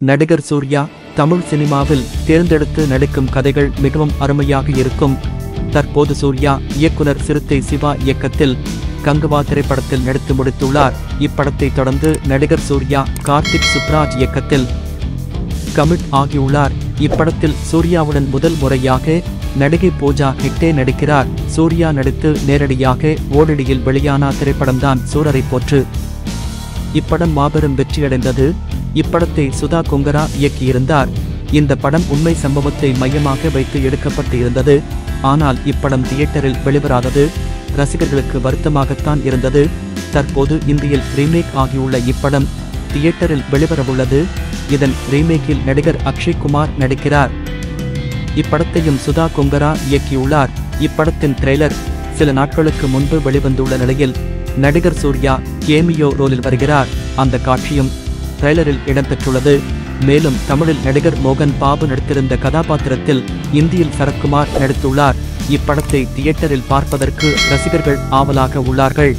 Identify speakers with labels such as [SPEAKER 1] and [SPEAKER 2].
[SPEAKER 1] நடிகர் சூர்யா தமிழ் சினிமாவில் தேர்ந்தெடுத்து நடிக்கும் கதைகள் மிகவும் அருமையாக இருக்கும். தற்போது சூர்யா இயக்குனர் சிறுத்தை சிவா இயக்கத்தில் கங்குவா திரைப்படத்தில் நடித்து முடித்துள்ளார். இப்படத்தை தொடர்ந்து நடிகர் சூர்யா கார்த்திக் சுப்ராஜ் இயக்கத்தில் கமிட் ஆகியுள்ளார். இப்படத்தில் சூர்யாவுடன் முதல் முறையாக நடிகை பூஜா ஹெக்டே நடிக்கிறார். சூர்யா நடித்து நேரடியாக ஓடிடியில் வெளியான திரைப்படம்தான் சூரரை போற்று. இப்படம் மாபெரும் வெற்றியடைந்தது. இப்படத்தை சுதா கொங்கரா இயக்கியிருந்தார். இந்த படம் உண்மை சம்பவத்தை மையமாக வைத்து எடுக்கப்பட்டு இருந்தது. ஆனால் இப்படம் தியேட்டரில் வெளிவராதது ரசிகர்களுக்கு வருத்தமாகத்தான் இருந்தது. தற்போது இந்தியில் ரீமேக் ஆகியுள்ள இப்படம் தியேட்டரில் வெளிவரவுள்ளது. இதன் ரீமேக்கில் நடிகர் அக்ஷய் குமார் நடிக்கிறார். இப்படத்தையும் சுதா கொங்கரா இயக்கியுள்ளார். இப்படத்தின் ட்ரெய்லர் சில நாட்களுக்கு முன்பு வெளிவந்துள்ள நிலையில் நடிகர் சூர்யா கேமியோ ரோலில் வருகிறார். அந்த காட்சியும் ட்ரெய்லரில் இடம்பெற்றுள்ளது. மேலும் தமிழில் நடிகர் மோகன் பாபு நடித்திருந்த கதாபாத்திரத்தில் இந்தியில் சரத்குமார் நடித்துள்ளார். இப்படத்தை தியேட்டரில் பார்ப்பதற்கு ரசிகர்கள் ஆவலாக உள்ளார்கள்.